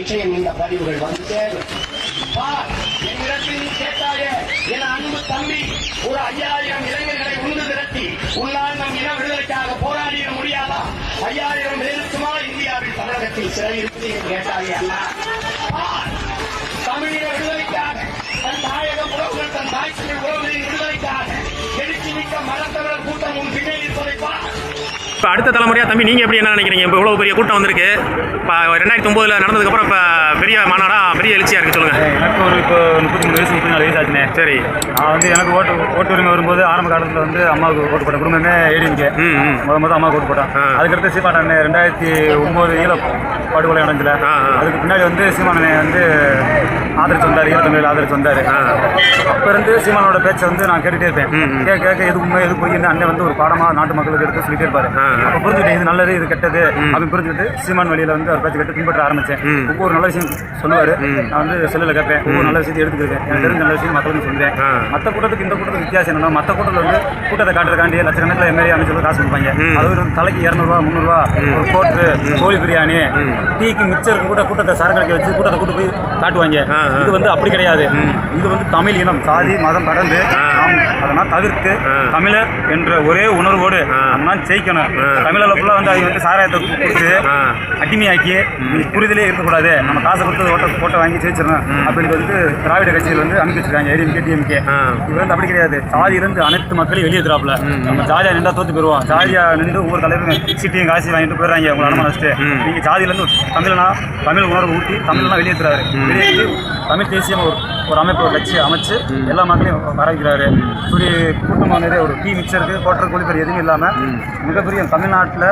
நிச்சயம் இந்த பதிவுகள் வந்து சேரும். என்னிடத்தில் நீ கேட்டாய என் அன்பு தம்பி, ஒரு 5000 இளைஞர்களை உண்டு திரட்டி உன்னால் நம் இன விடுதலைக்காக போராடிட முடியாதா? 5000 பேருக்குமா இந்தியாவில் தமிழகத்தில் சிறை இருப்பது என்று கேட்டாயே அண்ணா. தமிழின விடுதலைக்காக, தன் தாயக உறவுகள், தன் தாய் தமிழ் உறவுகளின் விடுதலைக்காக எழுச்சி மிக்க மரத்தமிழர் கூட்டம் உன் பின்னே இருப்பதை பார். இப்போ அடுத்த தலைமுறையாக தம்பி நீங்கள் எப்படி என்ன நினைக்கிறீங்க? இப்போ இவ்வளோ பெரிய கூட்டம் வந்திருக்கு. இப்போ 2009 நடந்ததுக்கப்புறம் இப்போ பெரிய மாநாடா பெரிய எழுச்சியாக இருக்குது, சொல்லுங்கள். எனக்கு ஒரு இப்போ 33 வயசு 34 வயசு ஆச்சுனே. சரி, நான் வந்து எனக்கு ஓட்டு உரிமை வரும்போது ஆரம்ப காலத்தில் வந்து அம்மாவுக்கு ஓட்டு போட்டேன். குடும்பமே ஏடிஎம்கே முதல் அம்மாவுக்கு ஓட்டு போட்டேன். அதுக்கடுத்து சீமானே 2009 ஈழ படுகொலை அடைஞ்சல. அதுக்கு பின்னாடி வந்து சீமானே வந்து ஆதரிச்சு வந்தார், ஈழத்தமிழில் ஆதரிச்சு வந்தார். அப்போ இருந்து சீமானோட பேச்சை வந்து நான் கேட்டுகிட்டே இருப்பேன். கேட்க எது உண்மை எது பொய்ன்னு அண்ணன் வந்து ஒரு பாடமாக நாட்டு மக்களுக்கு எடுத்து சொல்லிட்டே இருப்பாரு. அப்போ புரிஞ்சுக்கிட்டேன், இது நல்லது இது கெட்டது அப்படின்னு புரிஞ்சுக்கிட்டு சீமான் வழியில் வந்து அவர் பேச்சு கேட்டு பின்பற்ற ஆரம்பித்தேன். ஒவ்வொரு நல்ல விஷயம் சொல்லுவார், நான் வந்து செல்லில் கேட்பேன். ஒவ்வொரு நல்ல விஷயத்தை எடுத்துக்கிட்டேன். எனக்கு தெரிஞ்ச நல்ல விஷயம் மக்களுக்கு சொல்லுவேன். மற்ற கூட்டத்துக்கு இந்த கூட்டத்துக்கு வித்தியாசம் என்னன்னா, மற்ற கூட்டத்தில் வந்து கூட்டத்தை காட்டுறதுக்காண்டி லட்சக்கணக்கில் எம்எல்ஏ அமைச்சர்கள் காசு கொடுப்பாங்க. அது வந்து தலைக்கு 200 ரூபா 300 ரூபா ஒரு கோட்டு கோழி பிரியாணி டீக்கு மிச்சருக்கு கூட கூட்டத்தை சரக்கு வச்சு கூட்டத்தை கூட்டு போய் காட்டுவாங்க. இது வந்து அப்படி கிடையாது. இது வந்து தமிழ் இனம் சாதி மதம் கடந்து அதனால் தவிர்த்து தமிழர் என்ற ஒரே உணர்வோடு நம்ம ஜெயிக்கணும். தமிழில் ஃபுல்லாக வந்து அவங்க வந்து சாராயத்தை கொடுத்து அடிமையாக்கி புரிதலே இருக்கக்கூடாது, நம்ம காசை கொடுத்து ஓட்டை வாங்கி ஜெயிச்சிடணும் அப்படின்னு வந்து திராவிட கட்சிகள் வந்து அனுப்பி வச்சிருக்காங்க. ஏடிஎம்கே டிஎம்கே இது வந்து அப்படி கிடையாது. சாதியிலிருந்து அனைத்து மக்களையும் வெளியேற்றுறாப்புல. நம்ம ஜாதியாக நின்றா தோற்று போயிடுவோம். ஜாதியாக நின்று ஒவ்வொரு தலைவரும் சீட்டையும் காசு வாங்கிட்டு போயிடுறாங்க. உங்களை அனுமதி வச்சுட்டு நீங்கள் ஜாதியிலேருந்து தமிழ்னா தமிழ் உணர்வு ஊட்டி தமிழ்லாம் வெளியேற்றுறாரு. வெளியேற்றி தமிழ் தேசியம் ஒரு அமைப்பு கட்சி அமைச்சு எல்லா மக்களையும் வர வைக்கிறாரு. இப்படி கூட்டமானதே ஒரு டீ மிக்சருக்கு கோட்டர் கோழிப்பர் எதுவும் இல்லாமல் மிகப்பெரிய தமிழ்நாட்டில்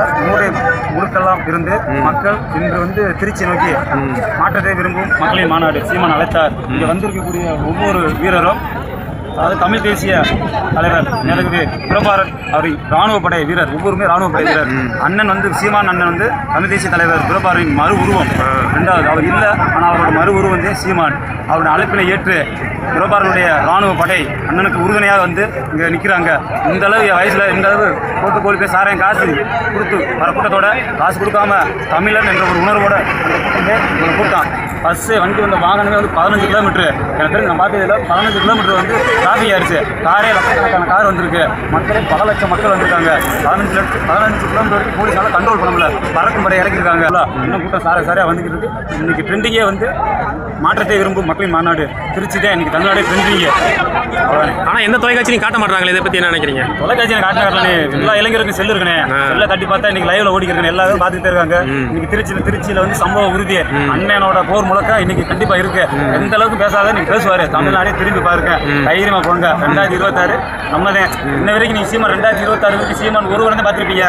முழுக்கெல்லாம் இருந்து மக்கள் இன்று வந்து திருச்சி நோக்கி மாற்றத்தை விரும்பும் மக்களின் மாநாடு சீமான் அழைத்தார். இங்கே வந்திருக்கக்கூடிய ஒவ்வொரு வீரரும், அதாவது தமிழ் தேசிய தலைவர் நேரடி பிரபாரன் அவர் இராணுவ படை வீரர், ஒவ்வொருமே இராணுவ படை வீரர். அண்ணன் வந்து சீமான் அண்ணன் வந்து தமிழ் தேசிய தலைவர் பிரபாரின் மறு உருவம். ரெண்டாவது அவர் இல்லை, ஆனால் அவரோட மறு உருவம் வந்து சீமான். அவருடைய அழைப்பினை ஏற்று பிரபாரனுடைய இராணுவ படை அண்ணனுக்கு உறுதுணையாக வந்து இங்கே நிற்கிறாங்க. இந்த அளவு வயசில் இந்த அளவு போட்டு கோழி பேர் சாரையும் காசு கொடுத்து வர கூட்டத்தோட காசு கொடுக்காம தமிழன் என்ற ஒரு உணர்வோட ஒரு கூட்டம். பஸ்ஸு வண்டி வந்த வாகனமே வந்து 15 கிலோமீட்டரு. எனக்கு தெரிஞ்சு நான் பார்த்ததில் 15 கிலோமீட்டர் வந்து டிராஃபிக் ஆயிடுச்சு. காரே லட்சக்கணக்கான கார் வந்திருக்கு. மக்களே பல லட்சம் மக்கள் வந்திருக்காங்க. 15 கிலோமீட்டர் வரைக்கும் போலீஸால் கண்ட்ரோல் பண்ண முடியல. பறக்கும் படை இறக்கிருக்காங்க. இன்னும் கூட்டம் சாரையாக வந்துக்கிட்டு இருக்கு. இன்னைக்கு ட்ரெண்டிங்கே வந்து மாற்றத்தை விரும்பும் மக்களின் மாநாடு திருச்சி தான் இன்னைக்கு தமிழ்நாடே ட்ரெண்டிங்க. ஆனால் எந்த தொலைக்காட்சியும் காட்ட மாட்டாங்களே, இதை பற்றி என்ன நினைக்கிறீங்க? தொலைக்காட்சியை காட்டினாங்களே, எல்லா இளைஞருக்கும் செல்லு இருக்கனே, செல்ல தட்டி பார்த்தா இன்னைக்கு லைவ்ல ஓடிக்கிறேன். எல்லாரும் பார்த்துட்டே இருக்காங்க. இன்னைக்கு திருச்சியில் வந்து சம்பவ உறுதி அண்ணனோட போர் முழக்க இன்னைக்கு கண்டிப்பா இருக்கு. எந்த அளவுக்கு பேசாத நீங்க பேசுவாரு. தமிழ்நாடே திரும்பி பாருங்க, தைரியமா போங்க. 2026 நம்மதான். இன்ன வரைக்கும் நீங்க சீமான் 2026 வரைக்கும் சீமான் ஒருவர் தான் பார்த்துருப்பீங்க.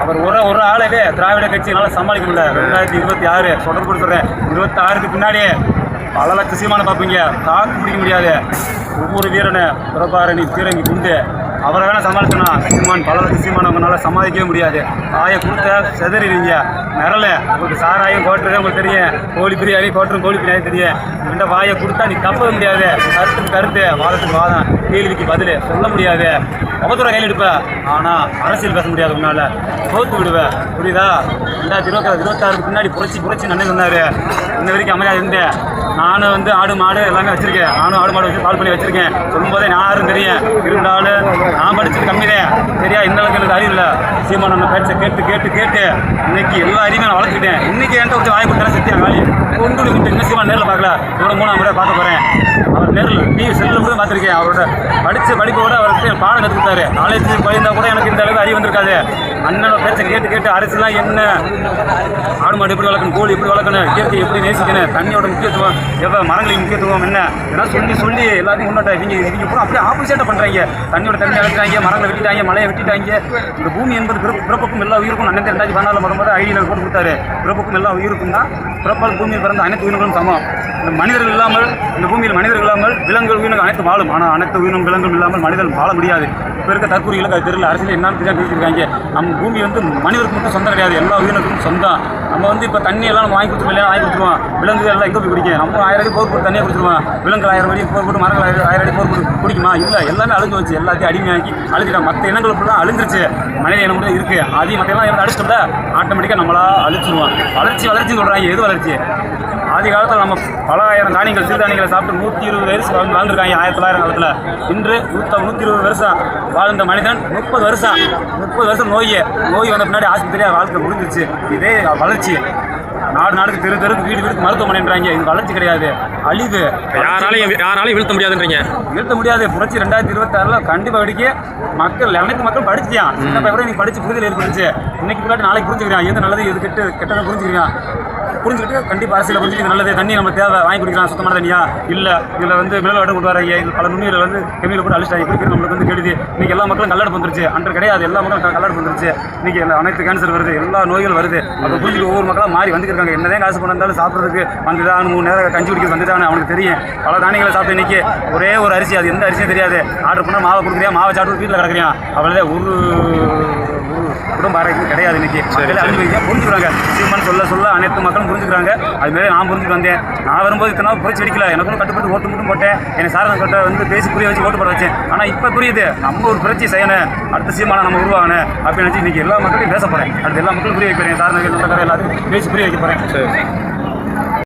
அவர் ஒரு ஆளவே திராவிட கட்சியினால சமாளிக்க முடியல. 2026 தொடர்பு சொல்றேன், 26க்கு பின்னாடியே பல லட்சம் சீமானை பார்ப்பீங்க. தாக்கு பிடிக்க முடியாது. ஒவ்வொரு வீரனை பிரபாரணி பீரங்கி குண்டு அவரை வேணால் சமாளிச்சோன்னா சீமான் பல லட்சம் சீமான் அவங்களால சமாளிக்கவே முடியாது. ஆயை கொடுத்த செதறிடுவீங்க. நிரல உங்களுக்கு சாராயம் கோட்டுறதே உங்களுக்கு தெரியும். கோழி பிரியாணி கோட்டுரும் கோழி பிரியாணி தெரியும். இந்த வாயை கொடுத்தா நீ தப்பவே முடியாது. கருத்துக்கு கருத்து, வாதத்துக்கு வாதம், கேள்விக்கு பதில் சொல்ல முடியாது. அவத்தோட கையில் எடுப்ப, ஆனால் அரசியல் பேச முடியாது. உன்னால தோத்து விடுவேன். புரியுதா? 2026 பின்னாடி புரட்சி நன்மை சொன்னார். இன்ன வரைக்கும் அமைதியாக இருந்தேன். நானும் வந்து ஆடு மாடு எல்லாமே வச்சிருக்கேன். நானும் ஆடு மாடு வச்சு கால் பண்ணி வச்சிருக்கேன். சொல்லும்போதே நான் யாரும் தெரியும். இருந்தாலும் நான் படிச்சது கம்மிதான். சரியா? இந்த அளவுக்கு எனக்கு அறிவு இல்லை. சீமான் நம்ம பேச்சை கேட்டு இன்னைக்கு எல்லா அறிவுமே நான் வளர்த்துக்கிட்டேன். இன்னைக்கு என்கிட்ட கொஞ்சம் வாங்கி கொடுத்தேன். சத்தியம் வேலி கொண்டு இன்னும் சீமான் நேரில் பார்க்கல. இவ்வளோ 3ஆம் முறை பார்க்க போகிறேன். அவர் நேரில் டிவி செல்லில் கூட பார்த்துருக்கேன். அவரோட படிப்போட அவர்கிட்ட பாடம் கற்றுக்கிட்டாரு. நாலேஜ் பயிர்ந்தால் கூட எனக்கு இந்த அளவுக்கு அறிவு வந்திருக்காது. அண்ணனோட பேச்சை கேட்டு அரசுலாம் என்ன, ஆடு மாடு எப்படி வளர்க்கணும், கோழி எப்படி வளர்க்கணும், இயற்கை எப்படி நேசிக்கணும், தண்ணியோட முக்கியத்துவம் எவ்வளோ, மரங்களின் முக்கியத்துவம் என்ன, இதெல்லாம் சொல்லி எல்லாத்தையும் முன்னோட்ட இவங்க கூட அப்படியே ஆப்போசிட்டாக பண்ணுறாங்க. தண்ணியோட தண்ணி அழைக்கிறாங்க, மரங்களை வெட்டிட்டாங்க, மலையை வெட்டிட்டாங்க. இந்த பூமி என்பது பிறப்புக்கும் எல்லா உயிருக்கும் அண்ணன் 2014 முதல் ஐடியில் போட்டு கொடுத்தாரு. பிறப்புக்கும் எல்லா உயிருக்கும் தான் பிறப்பால் பூமியில் பிறந்த அனைத்து உயிரினங்களும் சமம். இந்த மனிதர்கள் இல்லாமல், இந்த பூமியில் மனிதர்கள் இல்லாமல் விலங்குகள் உயிரினங்கள் அனைத்து வாழும். ஆனால் அனைத்து உயிரினம் விலங்குகள் இல்லாமல் மனிதர்கள் வாழ முடியாது. இப்போ இருக்க தற்கொலைகளுக்கு அது தெரியல. அரசியல் என்னன்னு பேசியிருக்காங்க. நம்ம பூமி வந்து மனிதருக்கு மட்டும் சொந்தம் கிடையாது, எல்லா உயிரினத்துக்கும் சொந்தம். நம்ம வந்து இப்போ தண்ணி எல்லாம் நம்ம வாங்கி கொடுத்துருவோம். விலங்குகள் எல்லாம் எங்கே போய் குடிக்கும்? நம்ம 1000 அடி போர் போட்டு தண்ணியை குடிச்சிருவோம். விலங்குகள் 1000 அடி போர் போட்டு, மரங்கள் 1000 அடி போர் போட்டு குடிக்குமா? இல்லை, எல்லாமே அழிஞ்சு வச்சு எல்லாத்தையும் அடிமையாக்கி அழிச்சிட்டோம். மற்ற இனங்கள் ஃபுல்லாக அழிஞ்சிருச்சு. மனித இனம் மட்டும் இருக்குது. அதையும் மற்ற எல்லாம் இருந்து அடிச்சுட்டோம்ல, ஆட்டோமேட்டிக்காக நம்மளா அழிச்சிருவோம். வளர்ச்சின்னு சொல்கிறாங்க. எது வளர்ச்சி? ஆதி காலத்தில் நம்ம பல ஆயிரம் தானியங்கள் சிறுதானியங்களை சாப்பிட்டு 120 வயசு வாழ்ந்துருக்காங்க 1900 காலத்தில். இன்று 120 வருஷம் வாழ்ந்த மனிதன் 30 வருஷம் நோய் வந்த பின்னாடி ஆஸ்பத்திரியாக வாழ்க்கை முடிஞ்சிருச்சு. இதே வளர்ச்சி நாடுக்கு தெருக்கு வீடுக்கு மருத்துவமனைன்றாங்க. இது வளர்ச்சி கிடையாது, அழிவு. யாராலையும் வீழ்த்த முடியாது. புரட்சி 2026 கண்டிப்பாக வெடிக்க அனைத்து மக்கள் படிச்சிட்டான். சின்ன பையன் நீ படிச்சு புரிதல் ஏற்படுச்சு. இன்னைக்கு பின்னாடி நாளைக்கு புரிஞ்சுக்கிறான். எது நல்லது எது கெட்டதை புரிஞ்சுக்கிட்டு கண்டிப்பாக அரசியல் புரிஞ்சுக்கிட்டு நல்லது. தண்ணி நம்ம தேவை வாங்கி குடிக்கலாம். சுத்தமான தண்ணியா இல்லை இதில் மினரல் வாட்டர் கொண்டு வராங்க. இது பல நுண்ணுயிரில் கெமிக்கல் போட்டு அழிச்சிட்டாங்க. குடிக்கிறது நம்மளுக்கு கெடுது. இன்னைக்கு எல்லா மக்களும் கல்லடப்பு வந்துருச்சு. அன்று கிடையாது, எல்லா மக்களும் கல்லடப்பு வந்துருச்சு. இன்னைக்கு அனைத்து கேன்சர் வருது, எல்லா நோய்கள் வருது. அதை புரிஞ்சுட்டு ஒவ்வொரு மக்களாக மாறி வந்துருக்காங்க. என்னதான் காசு பண்ண இருந்தாலும் சாப்பிட்றதுக்கு வந்துதான் 3 நேரம் கஞ்சி குடிக்க வந்துட்டானே அவனுக்கு தெரியும். பல தானியங்களை சாப்பிட்டு இன்னைக்கு ஒரே ஒரு அரிசி, அது எந்த அரிசியும் தெரியாது. ஆர்டர் பண்ணால் மாவை கொடுக்குறியா, மாவை சாப்பிட்டு வீட்டில் கிடக்குறியா. அவ்வளோதான். ஒரு குடும்ப ஆரோக்கியம் கிடையாது. இன்னைக்கு மக்களே அனுபவிக்க புரிஞ்சுக்கிறாங்க. சீமான் சொல்ல அனைத்து மக்களும் புரிஞ்சுக்கிறாங்க. அதுமாரி நான் புரிஞ்சுட்டு வந்தேன். நான் வரும்போது இத்தனை புரட்சி அடிக்கல. எனக்கு கட்டுப்பட்டு ஓட்டு மட்டும் போட்டேன். என்னை சாரணம் கட்ட பேசி புரிய வச்சு ஓட்டு போட வச்சேன். ஆனால் இப்போ புரியுது, நம்ம ஒரு புரட்சி செய்யணும், அடுத்த சீமானை நம்ம உருவாகணும் அப்படின்னு நினச்சி இன்னைக்கு எல்லா மக்களையும் பேச போகிறேன். அடுத்து எல்லா மக்களும் புரிய வைக்கிறேன். சாரணர்கள் எல்லாத்தையும் பேசி புரிய வைக்க போகிறேன்.